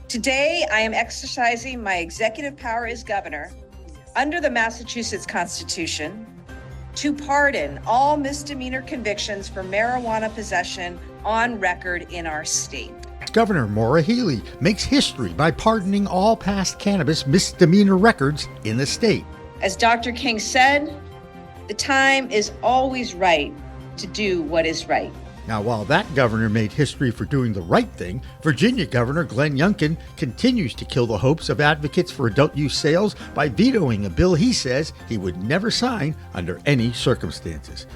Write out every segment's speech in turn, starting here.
Today, I am exercising my executive power as governor under the Massachusetts Constitution to pardon all misdemeanor convictions for marijuana possession on record in our state. Governor Maura Healey makes history by pardoning all past cannabis misdemeanor records in the state. As Dr. King said, the time is always right to do what is right. Now, while that governor made history for doing the right thing, Virginia Governor Glenn Youngkin continues to kill the hopes of advocates for adult use sales by vetoing a bill he says he would never sign under any circumstances.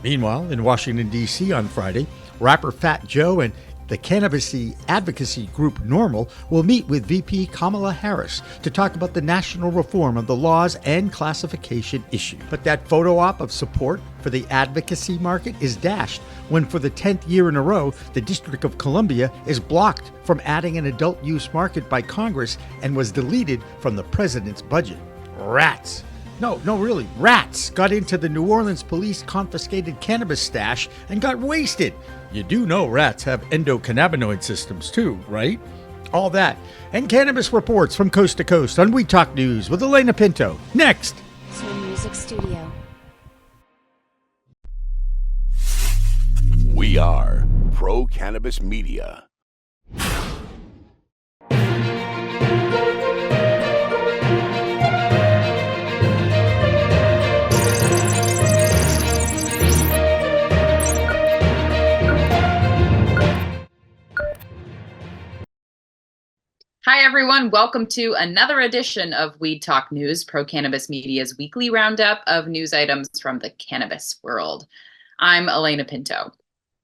Meanwhile, in Washington, D.C. on Friday, rapper Fat Joe and the cannabis advocacy group NORML will meet with VP Kamala Harris to talk about the national reform of the laws and classification issue. But that photo op of support for the advocacy market is dashed when, for the 10th year in a row, the District of Columbia is blocked from adding an adult use market by Congress and was deleted from the president's budget. Rats. No, really, rats got into the New Orleans police confiscated cannabis stash and got wasted. You do know rats have endocannabinoid systems too, right? All that and cannabis reports from coast to coast on We Talk News with Alaina Pinto. Next. Music Studio. We are Pro Cannabis Media. Hi, everyone. Welcome to another edition of Weed Talk News, Pro Cannabis Media's weekly roundup of news items from the cannabis world. I'm Alaina Pinto.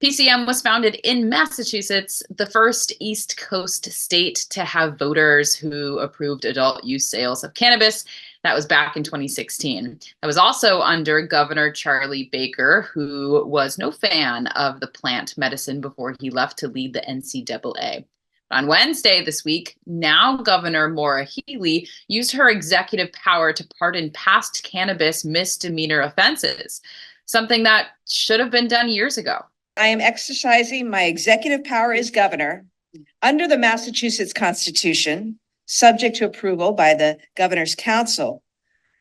PCM was founded in Massachusetts, the first East Coast state to have voters who approved adult use sales of cannabis. That was back in 2016. That was also under Governor Charlie Baker, who was no fan of the plant medicine before he left to lead the NCAA. On Wednesday this week, now Governor Maura Healey used her executive power to pardon past cannabis misdemeanor offenses, something that should have been done years ago. I am exercising my executive power as governor under the Massachusetts Constitution, subject to approval by the Governor's Council,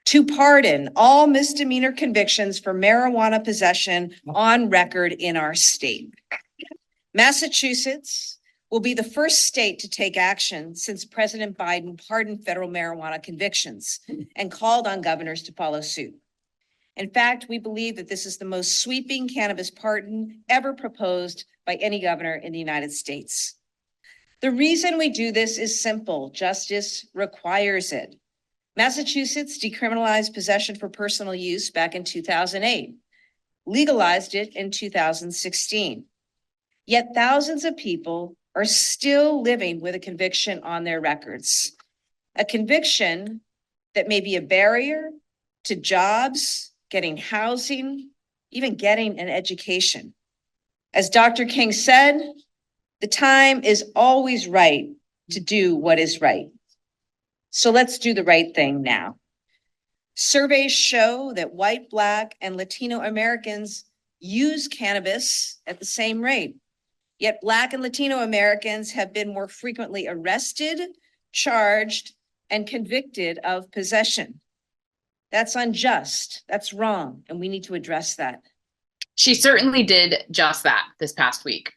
to pardon all misdemeanor convictions for marijuana possession on record in our state. Massachusetts will be the first state to take action since President Biden pardoned federal marijuana convictions and called on governors to follow suit. In fact, we believe that this is the most sweeping cannabis pardon ever proposed by any governor in the United States. The reason we do this is simple. Justice requires it. Massachusetts decriminalized possession for personal use back in 2008, legalized it in 2016. Yet thousands of people are still living with a conviction on their records, a conviction that may be a barrier to jobs, getting housing, even getting an education. As Dr. King said, the time is always right to do what is right. So let's do the right thing now. Surveys show that white, Black, and Latino Americans use cannabis at the same rate. Yet Black and Latino Americans have been more frequently arrested, charged, and convicted of possession. That's unjust. That's wrong. And we need to address that. She certainly did just that this past week.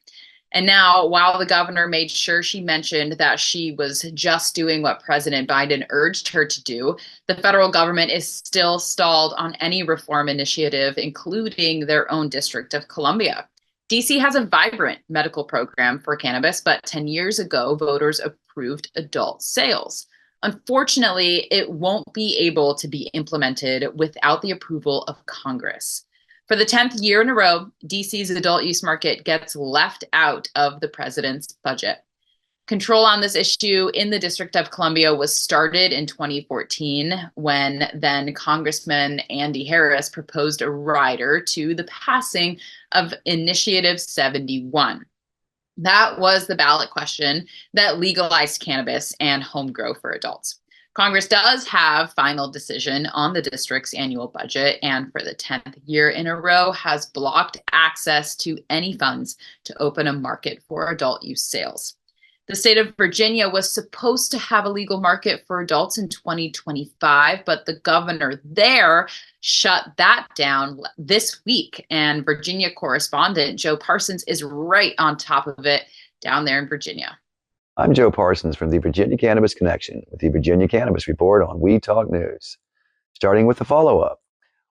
And now, while the governor made sure she mentioned that she was just doing what President Biden urged her to do, the federal government is still stalled on any reform initiative, including their own District of Columbia. DC has a vibrant medical program for cannabis, but 10 years ago, voters approved adult sales. Unfortunately, it won't be able to be implemented without the approval of Congress. For the 10th year in a row, DC's adult use market gets left out of the president's budget. Control on this issue in the District of Columbia was started in 2014 when then Congressman Andy Harris proposed a rider to the passing of Initiative 71. That was the ballot question that legalized cannabis and home grow for adults. Congress does have final decision on the district's annual budget, and for the 10th year in a row has blocked access to any funds to open a market for adult use sales. The state of Virginia was supposed to have a legal market for adults in 2025, but the governor there shut that down this week. And Virginia correspondent Joe Parsons is right on top of it down there in Virginia. I'm Joe Parsons from the Virginia Cannabis Connection with the Virginia Cannabis Report on We Talk News. Starting with the follow-up,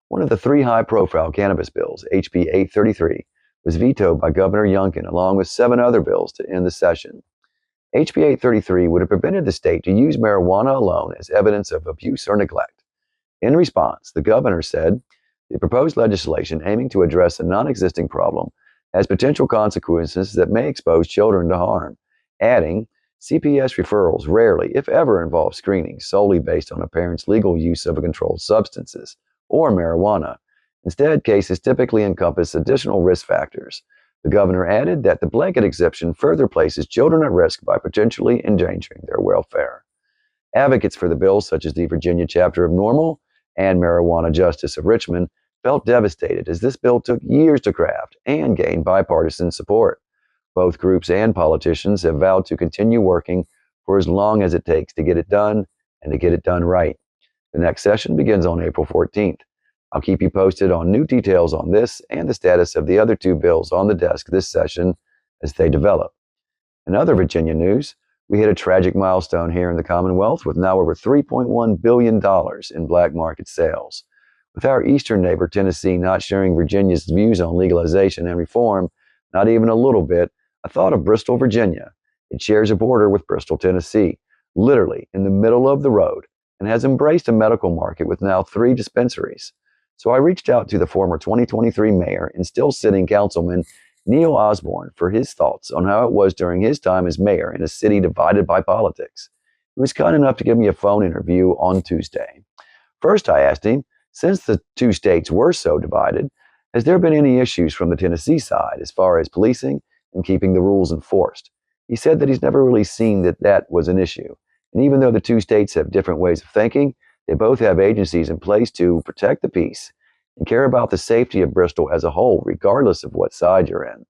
one of the three high-profile cannabis bills, HB 833, was vetoed by Governor Youngkin along with 7 other bills to end the session. HB 833 would have prevented the state to use marijuana alone as evidence of abuse or neglect. In response, the governor said the proposed legislation aiming to address a non-existing problem has potential consequences that may expose children to harm, adding, CPS referrals rarely, if ever, involve screening solely based on a parent's legal use of controlled substances or marijuana. Instead, cases typically encompass additional risk factors. The governor added that the blanket exemption further places children at risk by potentially endangering their welfare. Advocates for the bill, such as the Virginia chapter of NORML and Marijuana Justice of Richmond, felt devastated as this bill took years to craft and gain bipartisan support. Both groups and politicians have vowed to continue working for as long as it takes to get it done and to get it done right. The next session begins on April 14th. I'll keep you posted on new details on this and the status of the other 2 bills on the desk this session as they develop. In other Virginia news, we hit a tragic milestone here in the Commonwealth with now over $3.1 billion in black market sales. With our eastern neighbor Tennessee not sharing Virginia's views on legalization and reform, not even a little bit, I thought of Bristol, Virginia. It shares a border with Bristol, Tennessee, literally in the middle of the road, and has embraced a medical market with now 3 dispensaries. So I reached out to the former 2023 mayor and still sitting councilman Neil Osborne for his thoughts on how it was during his time as mayor in a city divided by politics. He was kind enough to give me a phone interview on Tuesday. First, I asked him, since the 2 states were so divided, has there been any issues from the Tennessee side as far as policing and keeping the rules enforced? He said that he's never really seen that was an issue. And even though the 2 states have different ways of thinking, they both have agencies in place to protect the peace and care about the safety of Bristol as a whole, regardless of what side you're in.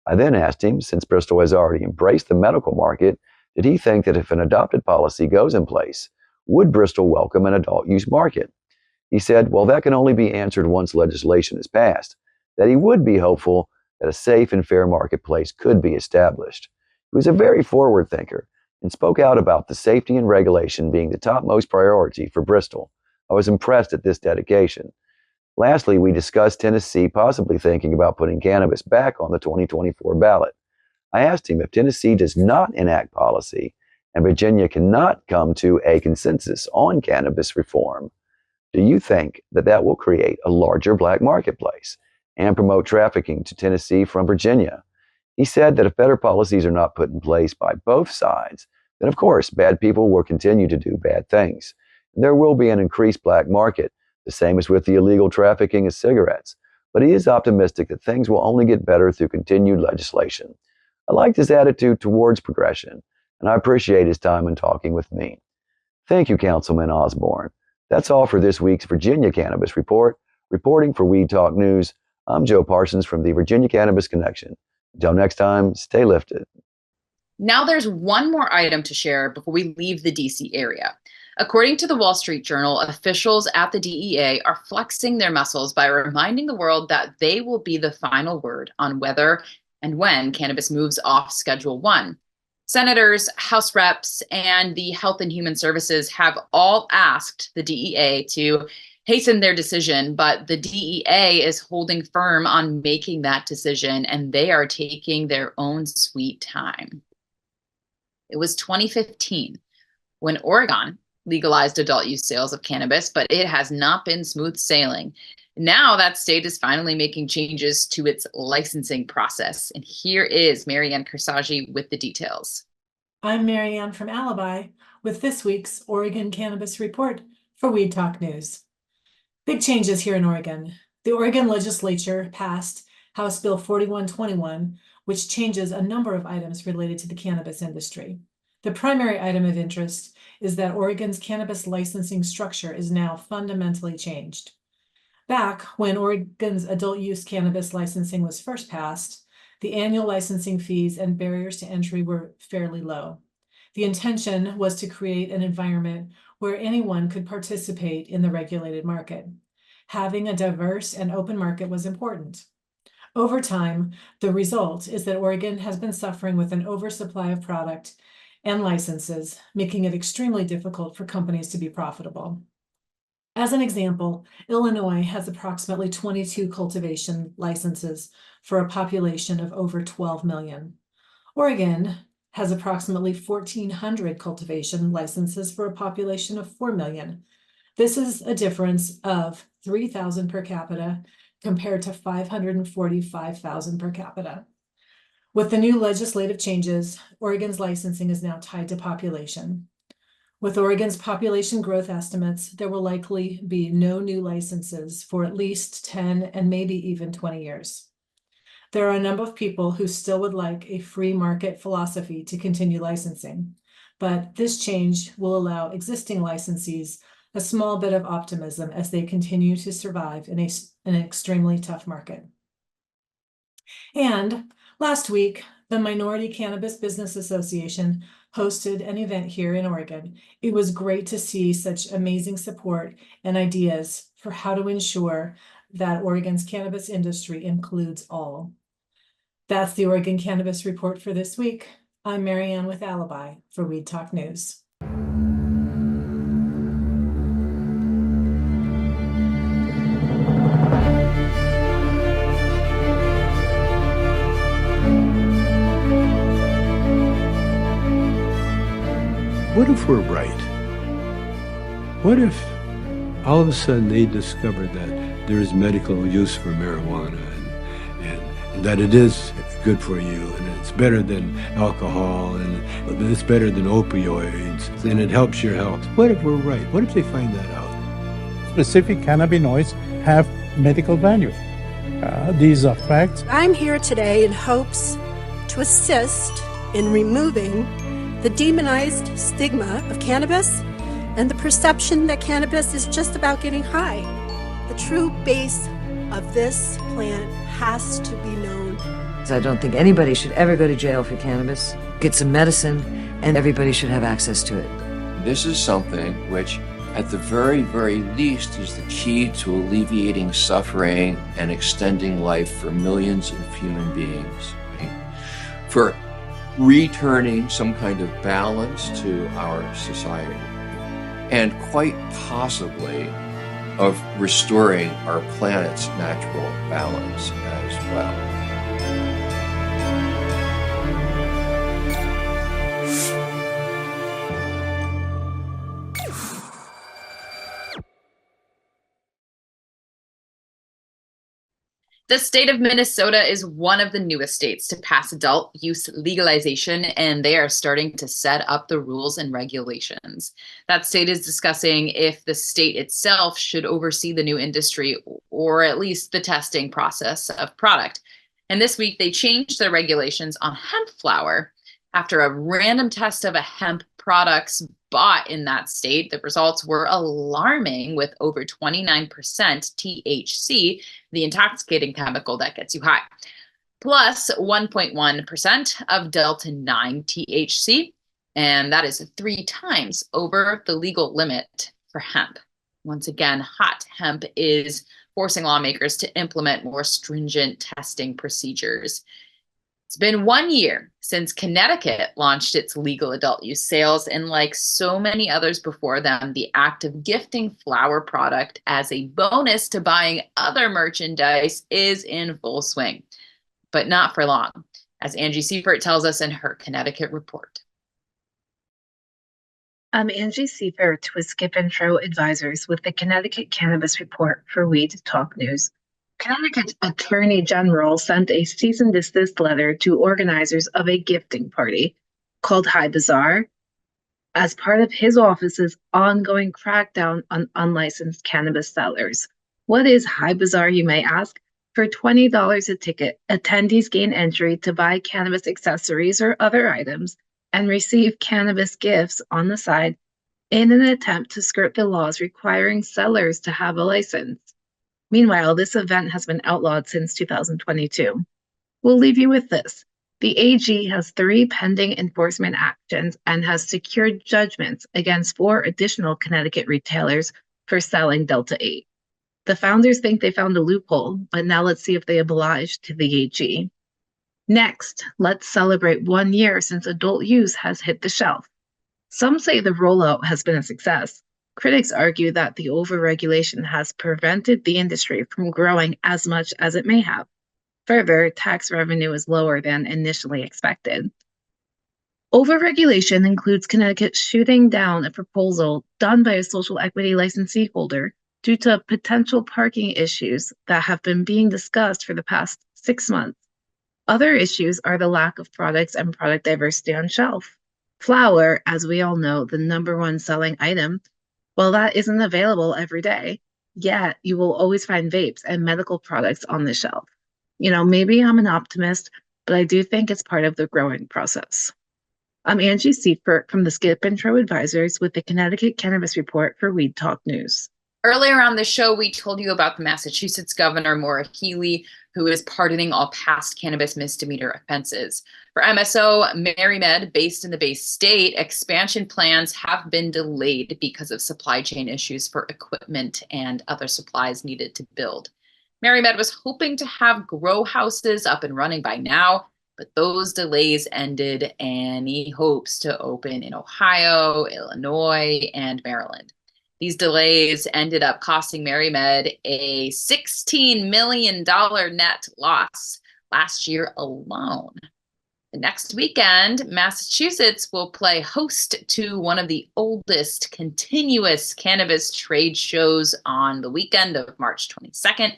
I then asked him, since Bristol has already embraced the medical market, did he think that if an adopted policy goes in place, would Bristol welcome an adult use market? He said, well, that can only be answered once legislation is passed, that he would be hopeful that a safe and fair marketplace could be established. He was a very forward thinker and spoke out about the safety and regulation being the topmost priority for Bristol. I was impressed at this dedication. Lastly, we discussed Tennessee possibly thinking about putting cannabis back on the 2024 ballot. I asked him if Tennessee does not enact policy and Virginia cannot come to a consensus on cannabis reform, do you think that will create a larger black marketplace and promote trafficking to Tennessee from Virginia? He said that if better policies are not put in place by both sides, then of course bad people will continue to do bad things. And there will be an increased black market, the same as with the illegal trafficking of cigarettes. But he is optimistic that things will only get better through continued legislation. I liked his attitude towards progression, and I appreciate his time in talking with me. Thank you, Councilman Osborne. That's all for this week's Virginia Cannabis Report. Reporting for We Talk News, I'm Joe Parsons from the Virginia Cannabis Connection. Until next time, stay lifted. Now there's one more item to share before we leave the DC area. According to the Wall Street Journal, officials at the DEA are flexing their muscles by reminding the world that they will be the final word on whether and when cannabis moves off Schedule 1. Senators, House reps, and the Health and Human Services have all asked the DEA to hasten their decision, but the DEA is holding firm on making that decision, and they are taking their own sweet time. It was 2015 when Oregon legalized adult use sales of cannabis, but it has not been smooth sailing. Now that state is finally making changes to its licensing process. And here is Marianne Kersagi with the details. I'm Marianne from Alibi with this week's Oregon Cannabis Report for Weed Talk News. Big changes here in Oregon. The Oregon legislature passed House Bill 4121, which changes a number of items related to the cannabis industry. The primary item of interest is that Oregon's cannabis licensing structure is now fundamentally changed. Back when Oregon's adult use cannabis licensing was first passed, The annual licensing fees and barriers to entry were fairly low. The intention was to create an environment where anyone could participate in the regulated market. Having a diverse and open market was important. Over time, the result is that Oregon has been suffering with an oversupply of product and licenses, making it extremely difficult for companies to be profitable. As an example, Illinois has approximately 22 cultivation licenses for a population of over 12 million. Oregon has approximately 1,400 cultivation licenses for a population of 4 million. This is a difference of 3,000 per capita compared to 545,000 per capita. With the new legislative changes, Oregon's licensing is now tied to population. With Oregon's population growth estimates, there will likely be no new licenses for at least 10 and maybe even 20 years. There are a number of people who still would like a free market philosophy to continue licensing, but this change will allow existing licensees a small bit of optimism as they continue to survive in an extremely tough market. And last week, the Minority Cannabis Business Association hosted an event here in Oregon. It was great to see such amazing support and ideas for how to ensure that Oregon's cannabis industry includes all. That's the Oregon Cannabis Report for this week. I'm Marianne with Alibi for Weed Talk News. What if we're right? What if all of a sudden they discovered that there is medical use for marijuana and that it is good for you and it's better than alcohol and it's better than opioids and it helps your health? What if we're right? What if they find that out? Specific cannabinoids have medical value. These are facts. I'm here today in hopes to assist in removing the demonized stigma of cannabis and the perception that cannabis is just about getting high. The true base of this plant has to be known. I don't think anybody should ever go to jail for cannabis. Get some medicine, and everybody should have access to it. This is something which, at the very, very least, is the key to alleviating suffering and extending life for millions of human beings. Right? For returning some kind of balance to our society, and quite possibly of restoring our planet's natural balance as well. The state of Minnesota is one of the newest states to pass adult use legalization, and they are starting to set up the rules and regulations. That state is discussing if the state itself should oversee the new industry or at least the testing process of product. And this week they changed their regulations on hemp flower. After a random test of a hemp products bought in that state, the results were alarming, with over 29% THC, the intoxicating chemical that gets you high, plus 1.1% of Delta-9 THC, and that is 3 times over the legal limit for hemp. Once again, hot hemp is forcing lawmakers to implement more stringent testing procedures. It's been 1 year since Connecticut launched its legal adult use sales, and like so many others before them, the act of gifting flower product as a bonus to buying other merchandise is in full swing, but not for long, as Angie Seifert tells us in her Connecticut report. I'm Angie Seifert with Skip Intro Advisors with the Connecticut Cannabis Report for Weed Talk News. Connecticut Attorney General sent a cease and desist letter to organizers of a gifting party called High Bazaar as part of his office's ongoing crackdown on unlicensed cannabis sellers. What is High Bazaar, you may ask? For $20 a ticket, attendees gain entry to buy cannabis accessories or other items and receive cannabis gifts on the side in an attempt to skirt the laws requiring sellers to have a license. Meanwhile, this event has been outlawed since 2022. We'll leave you with this. The AG has 3 pending enforcement actions and has secured judgments against 4 additional Connecticut retailers for selling Delta 8. The founders think they found a loophole, but now let's see if they oblige to the AG. Next, let's celebrate 1 year since adult use has hit the shelf. Some say the rollout has been a success. Critics argue that the overregulation has prevented the industry from growing as much as it may have. Further, tax revenue is lower than initially expected. Overregulation includes Connecticut shooting down a proposal done by a social equity licensee holder due to potential parking issues that have been being discussed for the past 6 months. Other issues are the lack of products and product diversity on shelf. Flour, as we all know, the #1 selling item, well, that isn't available every day. Yet, you will always find vapes and medical products on the shelf. Maybe I'm an optimist, but I do think it's part of the growing process. I'm Angie Seifert from the Skip Intro Advisors with the Connecticut Cannabis Report for Weed Talk News. Earlier on the show, we told you about the Massachusetts Governor Maura Healey, who is pardoning all past cannabis misdemeanor offenses. For MSO MaryMed, based in the Bay State, expansion plans have been delayed because of supply chain issues for equipment and other supplies needed to build. MaryMed was hoping to have grow houses up and running by now, but those delays ended any hopes to open in Ohio, Illinois, and Maryland. These delays ended up costing MaryMed a $16 million net loss last year alone. The next weekend, Massachusetts will play host to one of the oldest continuous cannabis trade shows on the weekend of March 22nd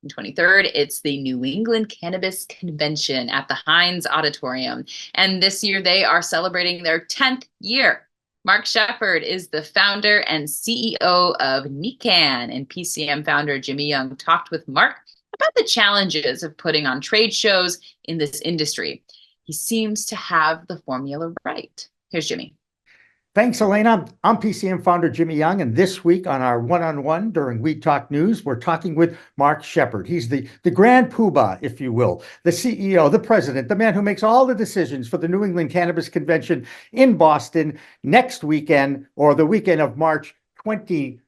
and 23rd. It's the New England Cannabis Convention at the Heinz Auditorium. And this year they are celebrating their 10th year. Marc Shepard is the founder and CEO of NECANN, and PCM founder Jimmy Young talked with Marc about the challenges of putting on trade shows in this industry. He seems to have the formula right. Here's Jimmy. Thanks, Alaina. I'm PCM founder Jimmy Young, and this week on our one-on-one during Weed Talk News, we're talking with Marc Shepard. He's the grand poobah, if you will, the CEO, the president, the man who makes all the decisions for the New England Cannabis Convention in Boston next weekend, or the weekend of March 22nd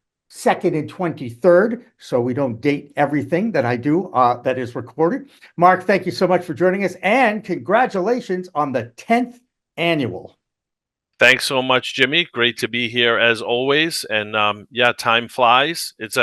and 23rd, so we don't date everything that I do that is recorded. Marc, thank you so much for joining us, and congratulations on the 10th annual. Thanks so much, Jimmy. Great to be here as always. And yeah, time flies. It's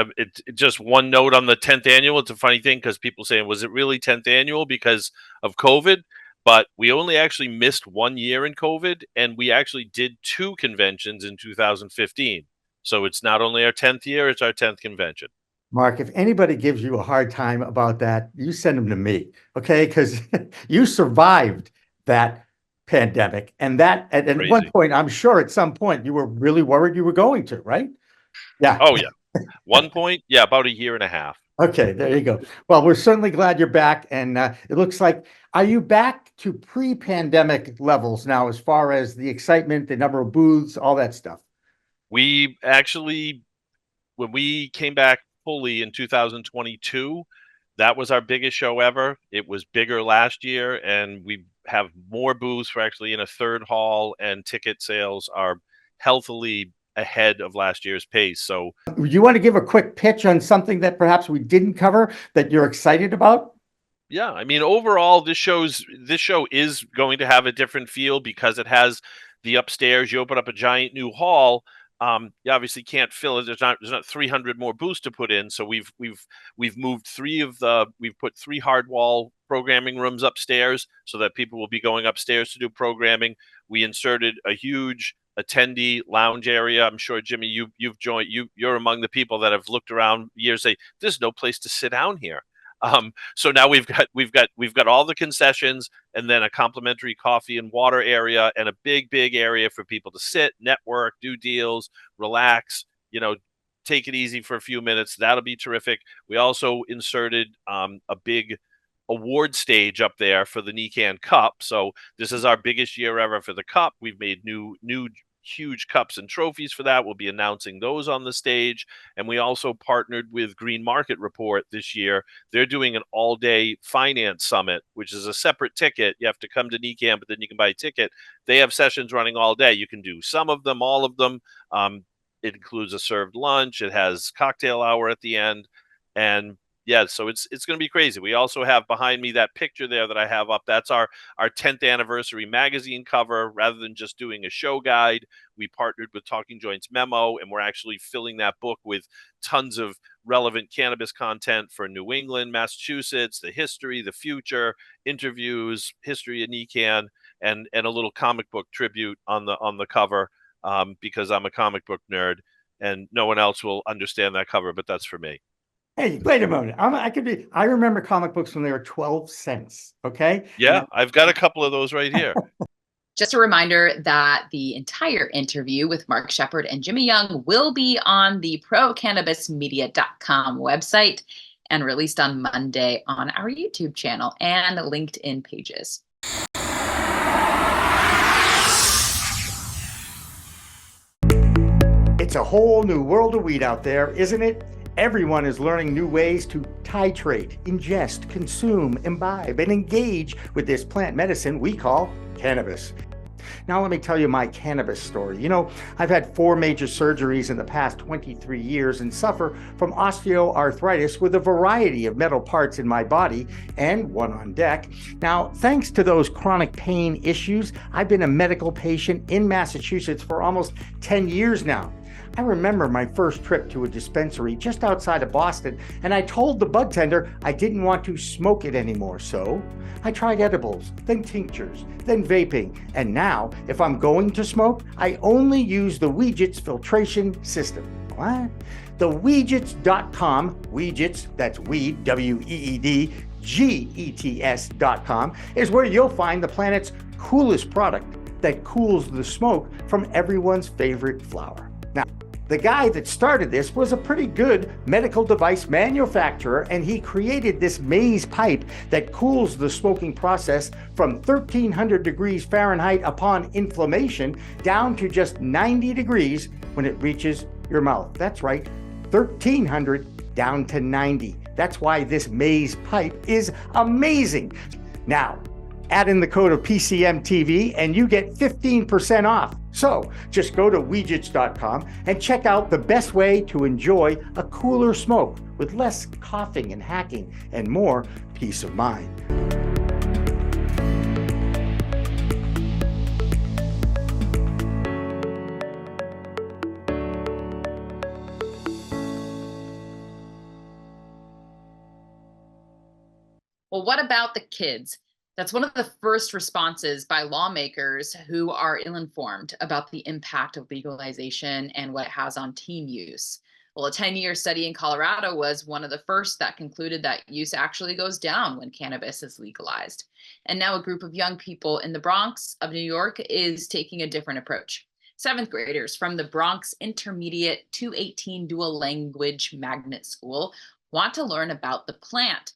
just one note on the 10th annual. It's a funny thing because people saying, was it really 10th annual because of COVID? But we only actually missed 1 year in COVID, and we actually did 2 conventions in 2015. So it's not only our 10th year, it's our 10th convention. Marc, if anybody gives you a hard time about that, you send them to me, okay? Because you survived that pandemic, and that at one point, I'm sure at some point you were really worried you were going to, right? Yeah. Oh yeah. One point, yeah, about a year and a half. Okay, there you go. Well, we're certainly glad you're back, and it looks like, are you back to pre-pandemic levels now as far as the excitement, the number of booths, all that stuff? We actually, when we came back fully in 2022, that was our biggest show ever. It was bigger last year, and we have more booths. We're actually in a 3rd hall, and ticket sales are healthily ahead of last year's pace. So you want to give a quick pitch on something that perhaps we didn't cover that you're excited about? Yeah, I mean, overall, this show is going to have a different feel because it has the upstairs. You open up a giant new hall. You obviously can't fill it. There's not 300 more booths to put in. So we've moved we've put 3 hard wall programming rooms upstairs so that people will be going upstairs to do programming. We inserted a huge attendee lounge area. I'm sure, Jimmy, you've joined. You're among the people that have looked around years. Say there's no place to sit down here. So now we've got all the concessions, and then a complimentary coffee and water area, and a big area for people to sit, network, do deals, relax, take it easy for a few minutes. That'll be terrific. We also inserted a big award stage up there for the NECANN Cup. So this is our biggest year ever for the Cup. We've made new huge cups and trophies for that. We'll be announcing those on the stage. And we also partnered with Green Market Report this year. They're doing an all-day finance summit, which is a separate ticket. You have to come to NECANN, but then you can buy a ticket. They have sessions running all day. You can do some of them, all of them. It includes a served lunch. It has cocktail hour at the end. And yeah, so it's going to be crazy. We also have behind me that picture there that I have up. That's our 10th anniversary magazine cover. Rather than just doing a show guide, we partnered with Talking Joints Memo, and we're actually filling that book with tons of relevant cannabis content for New England, Massachusetts, the history, the future, interviews, history of NECANN, and a little comic book tribute on the cover, because I'm a comic book nerd, and no one else will understand that cover, but that's for me. Hey, wait a moment. I remember comic books when they were 12 cents. Okay. Yeah, I've got a couple of those right here. Just a reminder that the entire interview with Marc Shepard and Jimmy Young will be on the procannabismedia.com website and released on Monday on our YouTube channel and LinkedIn pages. It's a whole new world of weed out there, isn't it? Everyone is learning new ways to titrate, ingest, consume, imbibe, and engage with this plant medicine we call cannabis. Now, let me tell you my cannabis story. You know, I've had 4 major surgeries in the past 23 years and suffer from osteoarthritis with a variety of metal parts in my body and one on deck. Now, thanks to those chronic pain issues, I've been a medical patient in Massachusetts for almost 10 years now. I remember my first trip to a dispensary just outside of Boston, and I told the bud tender I didn't want to smoke it anymore, so I tried edibles, then tinctures, then vaping, and now, if I'm going to smoke, I only use the Weegits filtration system. What? The Weegits.com, Weegits, that's weed, W-E-E-D, G-E-T-S.com, is where you'll find the planet's coolest product that cools the smoke from everyone's favorite flower. Now, the guy that started this was a pretty good medical device manufacturer, and he created this maze pipe that cools the smoking process from 1300 degrees Fahrenheit upon inflammation down to just 90 degrees when it reaches your mouth. That's right, 1300 down to 90. That's why this maze pipe is amazing. Now, add in the code of PCMTV and you get 15% off. So just go to Weegits.com and check out the best way to enjoy a cooler smoke with less coughing and hacking and more peace of mind. Well, what about the kids? That's one of the first responses by lawmakers who are ill-informed about the impact of legalization and what it has on teen use. Well, a 10-year study in Colorado was one of the first that concluded that use actually goes down when cannabis is legalized. And now a group of young people in the Bronx of New York is taking a different approach. 7th graders from the Bronx Intermediate 218 Dual Language Magnet School want to learn about the plant.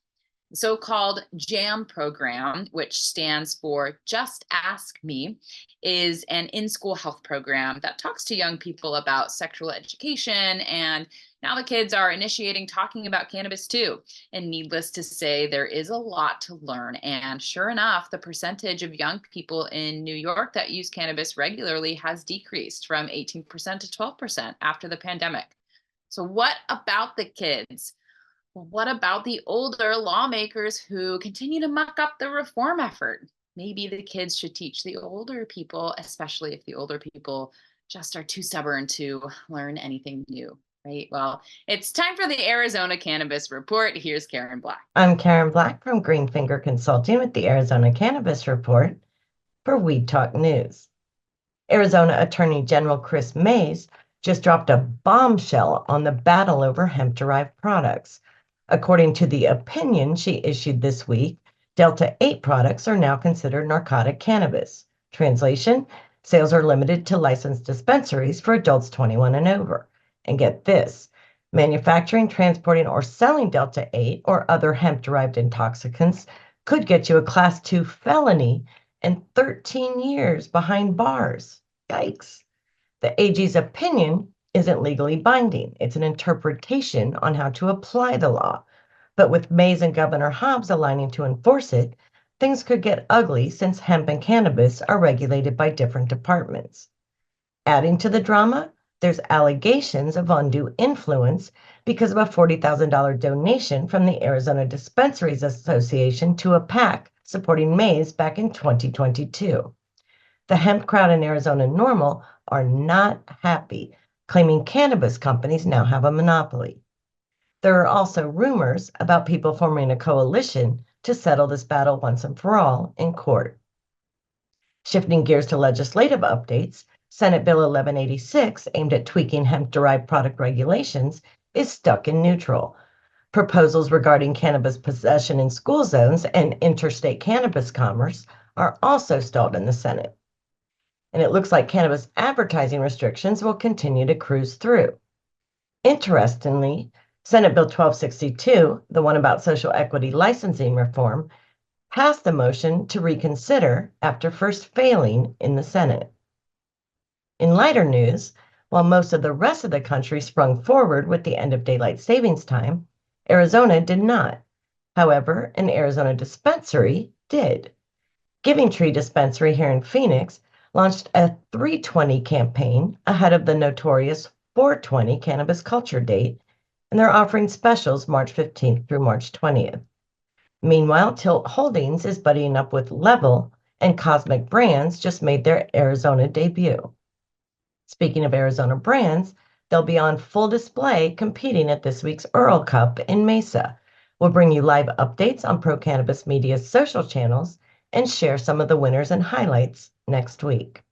The so-called JAM program, which stands for Just Ask Me, is an in-school health program that talks to young people about sexual education, and now the kids are initiating talking about cannabis too. And needless to say, there is a lot to learn. And sure enough, the percentage of young people in New York that use cannabis regularly has decreased from 18% to 12% after the pandemic. So what about the kids? Well, what about the older lawmakers who continue to muck up the reform effort? Maybe the kids should teach the older people, especially if the older people just are too stubborn to learn anything new, right? Well, it's time for the Arizona Cannabis Report. Here's Karen Black. I'm Karen Black from Greenfinger Consulting with the Arizona Cannabis Report for Weed Talk News. Arizona Attorney General Chris Mays just dropped a bombshell on the battle over hemp-derived products. According to the opinion she issued this week, Delta-8 products are now considered narcotic cannabis. Translation, sales are limited to licensed dispensaries for adults 21 and over. And get this, manufacturing, transporting, or selling Delta-8 or other hemp-derived intoxicants could get you a Class 2 felony and 13 years behind bars. Yikes. The AG's opinion isn't legally binding. It's an interpretation on how to apply the law. But with Mays and Governor Hobbs aligning to enforce it, things could get ugly since hemp and cannabis are regulated by different departments. Adding to the drama, there's allegations of undue influence because of a $40,000 donation from the Arizona Dispensaries Association to a PAC supporting Mays back in 2022. The hemp crowd in Arizona NORML are not happy, claiming cannabis companies now have a monopoly. There are also rumors about people forming a coalition to settle this battle once and for all in court. Shifting gears to legislative updates, Senate Bill 1186, aimed at tweaking hemp-derived product regulations, is stuck in neutral. Proposals regarding cannabis possession in school zones and interstate cannabis commerce are also stalled in the Senate. And it looks like cannabis advertising restrictions will continue to cruise through. Interestingly, Senate Bill 1262, the one about social equity licensing reform, passed the motion to reconsider after first failing in the Senate. In lighter news, while most of the rest of the country sprung forward with the end of daylight savings time, Arizona did not. However, an Arizona dispensary did. Giving Tree Dispensary here in Phoenix launched a 320 campaign ahead of the notorious 420 cannabis culture date, and they're offering specials March 15th through March 20th. Meanwhile, Tilt Holdings is buddying up with Level, and Cosmic Brands just made their Arizona debut. Speaking of Arizona brands, they'll be on full display competing at this week's Earl Cup in Mesa. We'll bring you live updates on Pro Cannabis Media's social channels and share some of the winners and highlights next week.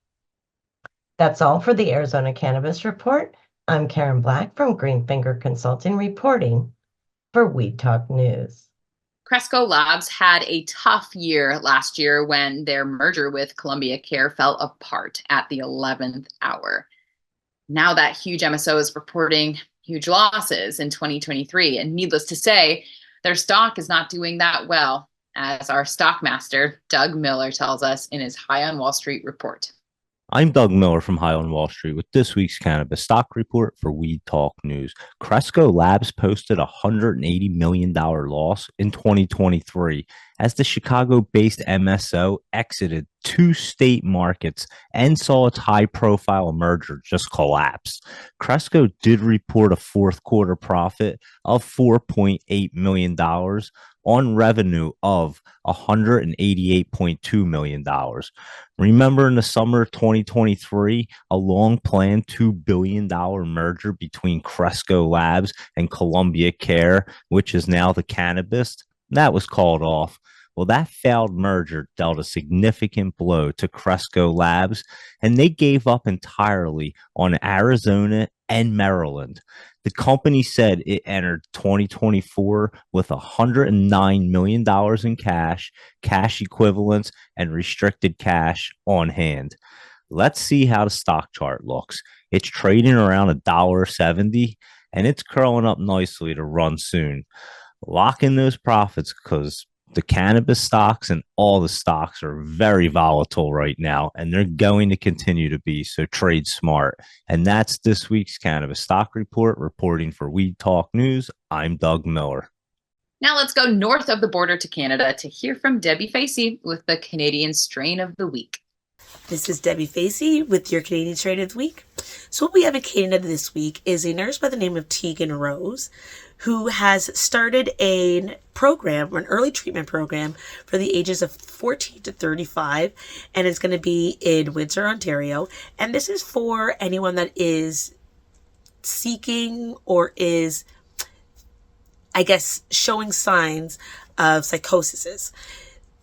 That's all for the Arizona Cannabis Report. I'm Karen Black from Greenfinger Consulting reporting for Weed Talk News. Cresco Labs had a tough year last year when their merger with Columbia Care fell apart at the 11th hour. Now that huge MSO is reporting huge losses in 2023, and needless to say, their stock is not doing that well, as our stockmaster, Doug Miller, tells us in his High on Wall Street report. I'm Doug Miller from High on Wall Street with this week's cannabis stock report for Weed Talk News. Cresco Labs posted a $180 million loss in 2023 as the Chicago-based MSO exited 2 state markets and saw its high-profile merger just collapse. Cresco did report a fourth quarter profit of $4.8 million on revenue of $188.2 million. Remember in the summer of 2023, a long-planned $2 billion merger between Cresco Labs and Columbia Care, which is now the Cannabis, that was called off. Well, that failed merger dealt a significant blow to Cresco Labs, and they gave up entirely on Arizona and Maryland. The company said it entered 2024 with $109 million in cash, cash equivalents, and restricted cash on hand. Let's see how the stock chart looks. It's trading around $1.70, and it's curling up nicely to run soon. Lock in those profits because the cannabis stocks and all the stocks are very volatile right now, and they're going to continue to be, so trade smart. And that's this week's Cannabis Stock Report. Reporting for Weed Talk News, I'm Doug Miller. Now let's go north of the border to Canada to hear from Debbie Facey with the Canadian Strain of the Week. This is Debbie Facey with your Canadian Strain of the Week. So what we have in Canada this week is a nurse by the name of Tegan Rose, who has started a program, an early treatment program for the ages of 14 to 35, and it's going to be in Windsor, Ontario. And this is for anyone that is seeking or is, I guess, showing signs of psychosis.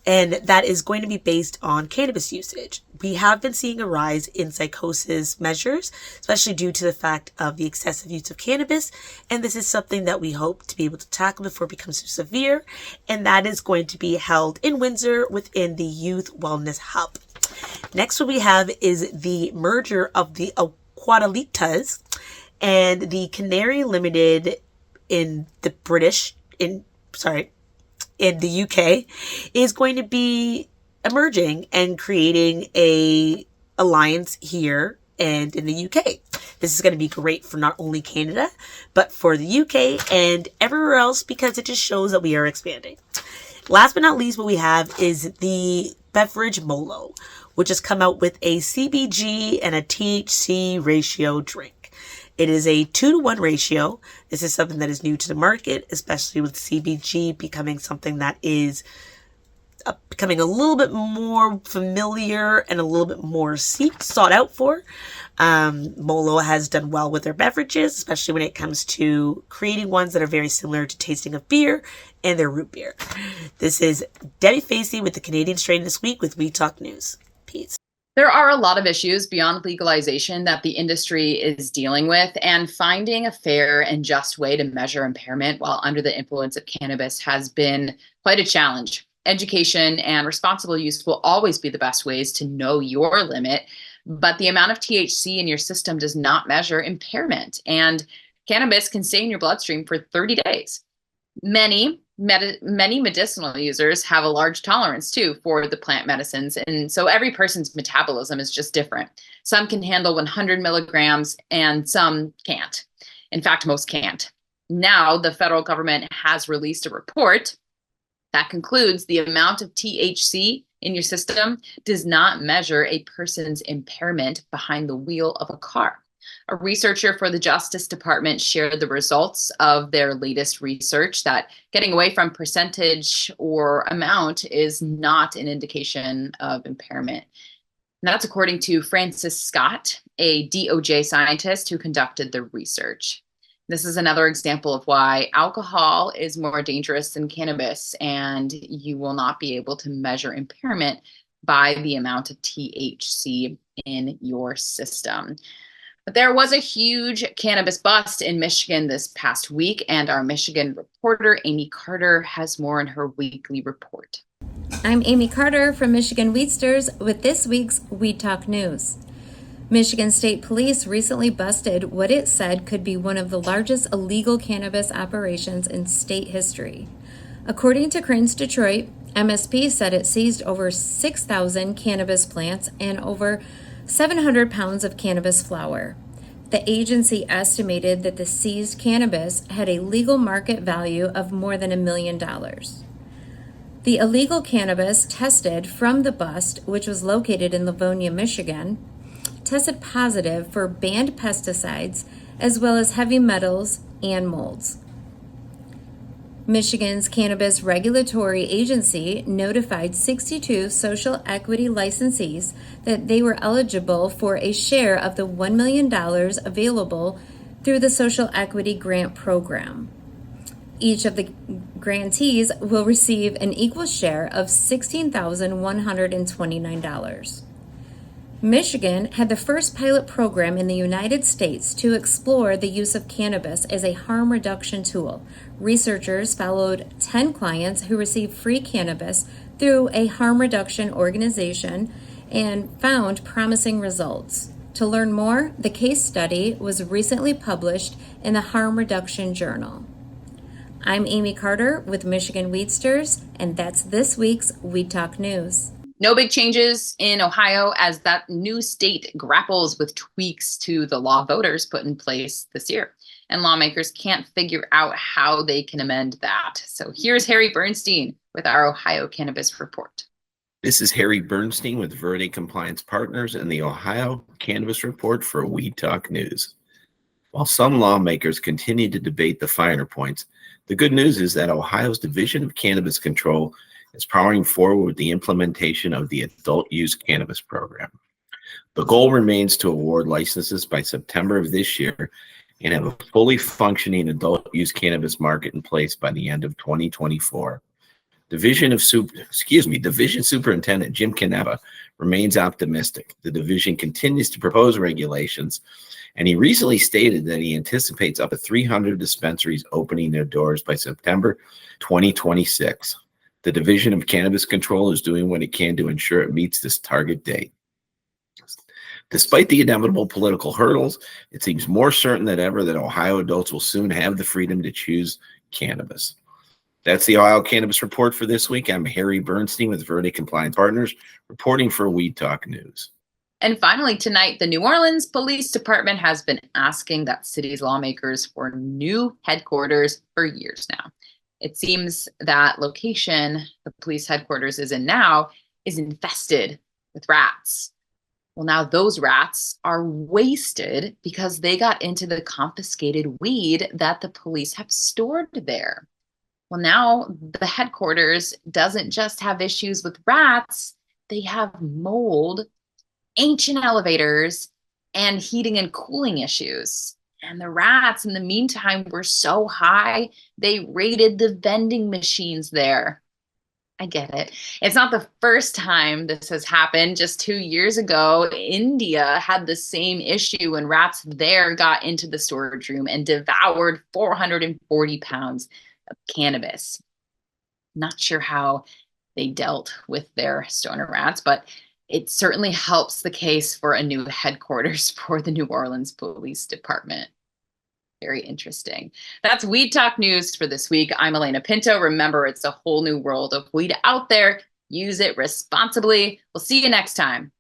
And that is going to be based on cannabis usage. We have been seeing a rise in psychosis measures, especially due to the fact of the excessive use of cannabis. And this is something that we hope to be able to tackle before it becomes too severe. And that is going to be held in Windsor within the Youth Wellness Hub. Next, what we have is the merger of the Aquadalitas and the Canary Limited in the in the UK is going to be emerging and creating a alliance here and in the UK. This is going to be great for not only Canada, but for the UK and everywhere else because it just shows that we are expanding. Last but not least, what we have is the beverage Molo, which has come out with a CBG and a THC ratio drink. It is a 2-to-1 ratio. This is something that is new to the market, especially with CBG becoming something that is becoming a little bit more familiar and a little bit more sought out for. Molo has done well with their beverages, especially when it comes to creating ones that are very similar to tasting of beer and their root beer. This is Debbie Facey with the Canadian Strain This Week with We Talk News. Peace. There are a lot of issues beyond legalization that the industry is dealing with, and finding a fair and just way to measure impairment while under the influence of cannabis has been quite a challenge. Education and responsible use will always be the best ways to know your limit, but the amount of THC in your system does not measure impairment, and cannabis can stay in your bloodstream for 30 days. Many medicinal users have a large tolerance too for the plant medicines, and so every person's metabolism is just different. Some can handle 100 milligrams and some can't. In fact, most can't. Now the federal government has released a report that concludes the amount of THC in your system does not measure a person's impairment behind the wheel of a car. A researcher for the Justice Department shared the results of their latest research that getting away from percentage or amount is not an indication of impairment. And that's according to Francis Scott, a DOJ scientist who conducted the research. This is another example of why alcohol is more dangerous than cannabis, and you will not be able to measure impairment by the amount of THC in your system. But there was a huge cannabis bust in Michigan this past week, and our Michigan reporter, Amy Carter, has more in her weekly report. I'm Amy Carter from Michigan Weedsters with this week's Weed Talk News. Michigan State Police recently busted what it said could be one of the largest illegal cannabis operations in state history. According to Cranes Detroit, MSP said it seized over 6,000 cannabis plants and over 700 pounds of cannabis flower. The agency estimated that the seized cannabis had a legal market value of more than $1 million. The illegal cannabis tested from the bust, which was located in Livonia, Michigan, tested positive for banned pesticides as well as heavy metals and molds. Michigan's Cannabis Regulatory Agency notified 62 social equity licensees that they were eligible for a share of the $1 million available through the Social Equity Grant Program. Each of the grantees will receive an equal share of $16,129. Michigan had the first pilot program in the United States to explore the use of cannabis as a harm reduction tool. Researchers followed 10 clients who received free cannabis through a harm reduction organization and found promising results. To learn more, the case study was recently published in the Harm Reduction Journal. I'm Amy Carter with Michigan Weedsters, and that's this week's Weed Talk News. No big changes in Ohio as that new state grapples with tweaks to the law voters put in place this year. And lawmakers can't figure out how they can amend that. So here's Harry Bernstein with our Ohio Cannabis Report. This is Harry Bernstein with Verde Compliance Partners and the Ohio Cannabis Report for Weed Talk News. While some lawmakers continue to debate the finer points, the good news is that Ohio's Division of Cannabis Control is powering forward with the implementation of the adult use cannabis program. The goal remains to award licenses by September of this year and have a fully functioning adult use cannabis market in place by the end of 2024. Division Superintendent Jim Caneva remains optimistic. The division continues to propose regulations, and he recently stated that he anticipates up to 300 dispensaries opening their doors by September 2026. The Division of Cannabis Control is doing what it can to ensure it meets this target date. Despite the inevitable political hurdles, it seems more certain than ever that Ohio adults will soon have the freedom to choose cannabis. That's the Ohio Cannabis Report for this week. I'm Harry Bernstein with Verde Compliance Partners, reporting for Weed Talk News. And finally, tonight, the New Orleans Police Department has been asking that city's lawmakers for new headquarters for years now. It seems that location the police headquarters is in now is infested with rats. Well, now those rats are wasted because they got into the confiscated weed that the police have stored there. Well, now the headquarters doesn't just have issues with rats, they have mold, ancient elevators, and heating and cooling issues. And the rats, in the meantime, were so high, they raided the vending machines there. I get it. It's not the first time this has happened. Just 2 years ago, India had the same issue when rats there got into the storage room and devoured 440 pounds of cannabis. Not sure how they dealt with their stoner rats, but it certainly helps the case for a new headquarters for the New Orleans Police Department. Very interesting. That's Weed Talk News for this week. I'm Alaina Pinto. Remember, it's a whole new world of weed out there. Use it responsibly. We'll see you next time.